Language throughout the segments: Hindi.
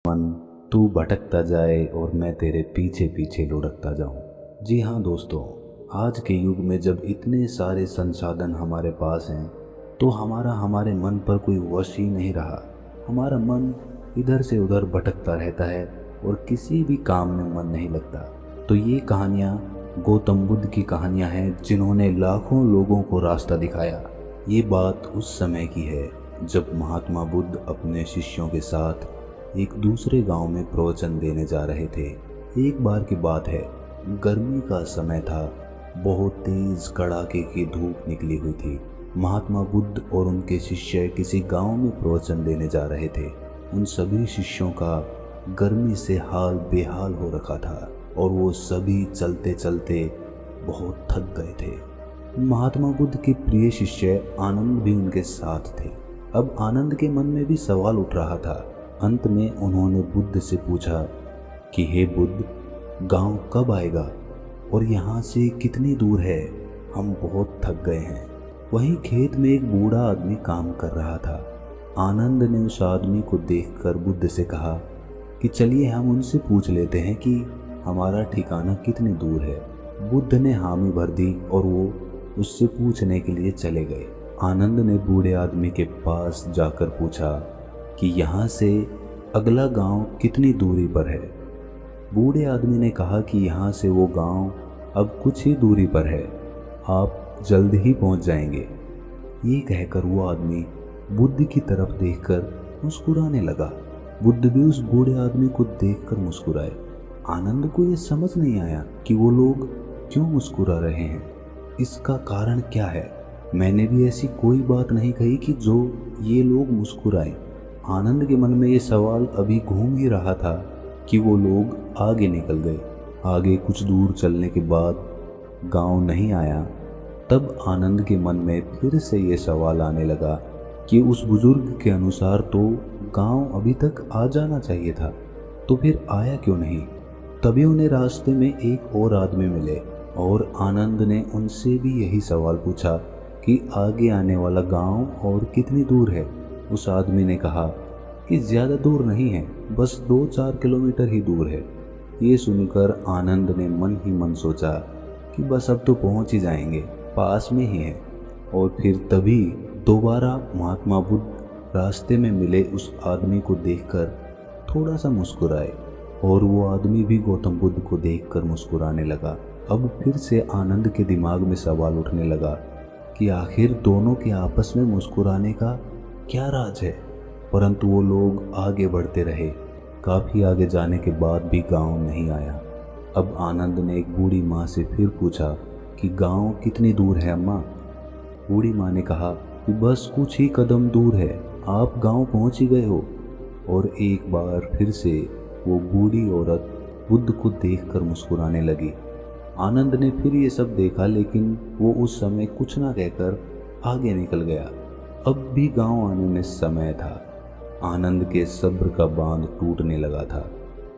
मन तू भटकता जाए और मैं तेरे पीछे पीछे लुढ़कता जाऊं। जी हाँ दोस्तों, आज के युग में जब इतने सारे संसाधन हमारे पास हैं तो हमारे मन पर कोई वश ही नहीं रहा। हमारा मन इधर से उधर भटकता रहता है और किसी भी काम में मन नहीं लगता। तो ये कहानियाँ गौतम बुद्ध की कहानियाँ हैं जिन्होंने लाखों लोगों को रास्ता दिखाया। ये बात उस समय की है जब महात्मा बुद्ध अपने शिष्यों के साथ एक दूसरे गांव में प्रवचन देने जा रहे थे। एक बार की बात है, गर्मी का समय था। बहुत तेज कड़ाके की धूप निकली हुई थी। महात्मा बुद्ध और उनके शिष्य किसी गांव में प्रवचन देने जा रहे थे। उन सभी शिष्यों का गर्मी से हाल बेहाल हो रखा था और वो सभी चलते चलते बहुत थक गए थे। महात्मा बुद्ध के प्रिय शिष्य आनंद भी उनके साथ थे। अब आनंद के मन में भी सवाल उठ रहा था। अंत में उन्होंने बुद्ध से पूछा कि हे बुद्ध, गांव कब आएगा और यहाँ से कितनी दूर है? हम बहुत थक गए हैं। वहीं खेत में एक बूढ़ा आदमी काम कर रहा था। आनंद ने उस आदमी को देखकर बुद्ध से कहा कि चलिए हम उनसे पूछ लेते हैं कि हमारा ठिकाना कितनी दूर है। बुद्ध ने हामी भर दी और वो उससे पूछने के लिए चले गए। आनंद ने बूढ़े आदमी के पास जाकर पूछा कि यहाँ से अगला गांव कितनी दूरी पर है। बूढ़े आदमी ने कहा कि यहाँ से वो गांव अब कुछ ही दूरी पर है, आप जल्द ही पहुँच जाएंगे। ये कहकर वो आदमी बुद्ध की तरफ देखकर मुस्कुराने लगा। बुद्ध भी उस बूढ़े आदमी को देखकर मुस्कुराए। आनंद को ये समझ नहीं आया कि वो लोग क्यों मुस्कुरा रहे हैं, इसका कारण क्या है। मैंने भी ऐसी कोई बात नहीं कही कि जो ये लोग मुस्कुराए। आनंद के मन में ये सवाल अभी घूम ही रहा था कि वो लोग आगे निकल गए। आगे कुछ दूर चलने के बाद गांव नहीं आया। तब आनंद के मन में फिर से ये सवाल आने लगा कि उस बुजुर्ग के अनुसार तो गांव अभी तक आ जाना चाहिए था, तो फिर आया क्यों नहीं। तभी उन्हें रास्ते में एक और आदमी मिले और आनंद ने उनसे भी यही सवाल पूछा कि आगे आने वाला गांव और कितनी दूर है। उस आदमी ने कहा कि ज़्यादा दूर नहीं है, बस 2-4 किलोमीटर ही दूर है। ये सुनकर आनंद ने मन ही मन सोचा कि बस अब तो पहुंच ही जाएंगे, पास में ही है। और फिर तभी दोबारा महात्मा बुद्ध रास्ते में मिले उस आदमी को देखकर थोड़ा सा मुस्कुराए और वो आदमी भी गौतम बुद्ध को देखकर मुस्कुराने लगा। अब फिर से आनंद के दिमाग में सवाल उठने लगा कि आखिर दोनों के आपस में मुस्कुराने का क्या राज है। परंतु वो लोग आगे बढ़ते रहे। काफ़ी आगे जाने के बाद भी गांव नहीं आया। अब आनंद ने एक बूढ़ी माँ से फिर पूछा कि गांव कितनी दूर है अम्मा। बूढ़ी माँ ने कहा कि बस कुछ ही कदम दूर है, आप गांव पहुंच ही गए हो। और एक बार फिर से वो बूढ़ी औरत बुद्ध को देखकर मुस्कुराने लगी। आनंद ने फिर ये सब देखा, लेकिन वो उस समय कुछ ना कहकर आगे निकल गया। अब भी गांव आने में समय था। आनंद के सब्र का बांध टूटने लगा था।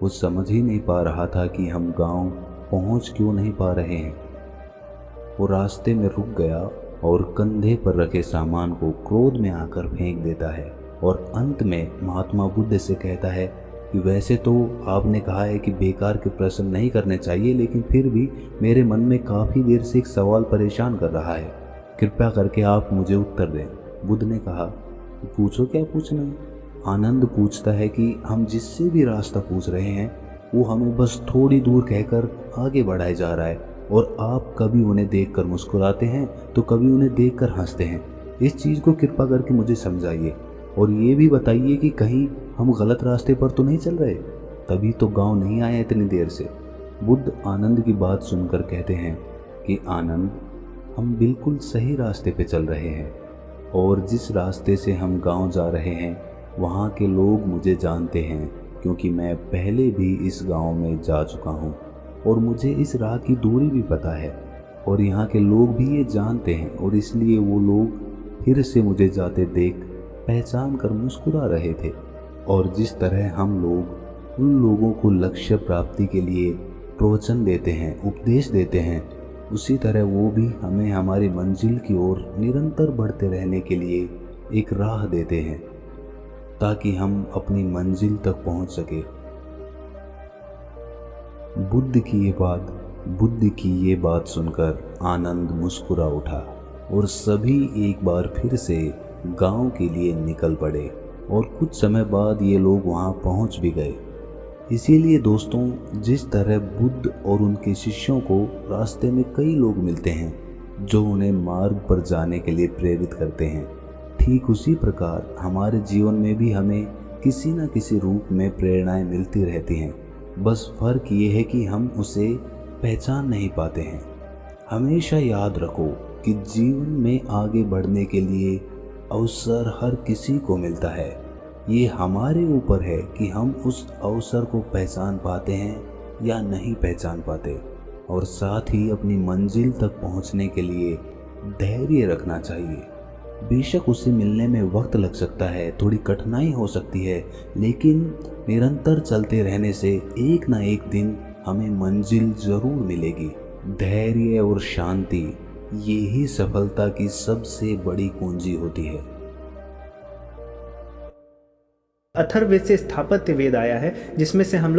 वो समझ ही नहीं पा रहा था कि हम गांव पहुंच क्यों नहीं पा रहे हैं। वो रास्ते में रुक गया और कंधे पर रखे सामान को क्रोध में आकर फेंक देता है और अंत में महात्मा बुद्ध से कहता है कि वैसे तो आपने कहा है कि बेकार के प्रश्न नहीं करने चाहिए, लेकिन फिर भी मेरे मन में काफ़ी देर से एक सवाल परेशान कर रहा है, कृपया करके आप मुझे उत्तर दें। बुद्ध ने कहा, पूछो क्या पूछना है। आनंद पूछता है कि हम जिससे भी रास्ता पूछ रहे हैं वो हमें बस थोड़ी दूर कहकर आगे बढ़ाए जा रहा है और आप कभी उन्हें देखकर मुस्कुराते हैं तो कभी उन्हें देखकर हंसते हैं। इस चीज़ को कृपा करके मुझे समझाइए और ये भी बताइए कि कहीं हम गलत रास्ते पर तो नहीं चल रहे, तभी तो गांव नहीं आया इतनी देर से। बुद्ध आनंद की बात सुनकर कहते हैं कि आनंद, हम बिल्कुल सही रास्ते पे चल रहे हैं और जिस रास्ते से हम गांव जा रहे हैं वहाँ के लोग मुझे जानते हैं, क्योंकि मैं पहले भी इस गांव में जा चुका हूँ और मुझे इस राह की दूरी भी पता है और यहाँ के लोग भी ये जानते हैं और इसलिए वो लोग फिर से मुझे जाते देख पहचान कर मुस्कुरा रहे थे। और जिस तरह हम लोग उन लोगों को लक्ष्य प्राप्ति के लिए प्रवचन देते हैं, उपदेश देते हैं, उसी तरह वो भी हमें हमारी मंजिल की ओर निरंतर बढ़ते रहने के लिए एक राह देते हैं। ताकि हम अपनी मंजिल तक पहुंच सके। बुद्ध की ये बात सुनकर आनंद मुस्कुरा उठा और सभी एक बार फिर से गांव के लिए निकल पड़े और कुछ समय बाद ये लोग वहां पहुंच भी गए। इसीलिए दोस्तों, जिस तरह बुद्ध और उनके शिष्यों को रास्ते में कई लोग मिलते हैं जो उन्हें मार्ग पर जाने के लिए प्रेरित करते हैं, ठीक उसी प्रकार हमारे जीवन में भी हमें किसी न किसी रूप में प्रेरणाएं मिलती रहती हैं। बस फर्क ये है कि हम उसे पहचान नहीं पाते हैं। हमेशा याद रखो कि जीवन में आगे बढ़ने के लिए अवसर हर किसी को मिलता है। ये हमारे ऊपर है कि हम उस अवसर को पहचान पाते हैं या नहीं पहचान पाते। और साथ ही अपनी मंजिल तक पहुंचने के लिए धैर्य रखना चाहिए। बेशक उसे मिलने में वक्त लग सकता है, थोड़ी कठिनाई हो सकती है, लेकिन निरंतर चलते रहने से एक ना एक दिन हमें मंजिल जरूर मिलेगी। धैर्य और शांति, यही सफलता की सबसे बड़ी कुंजी होती है। अथर्ववेद से स्थापत्य वेद आया है, जिसमें से हम लोग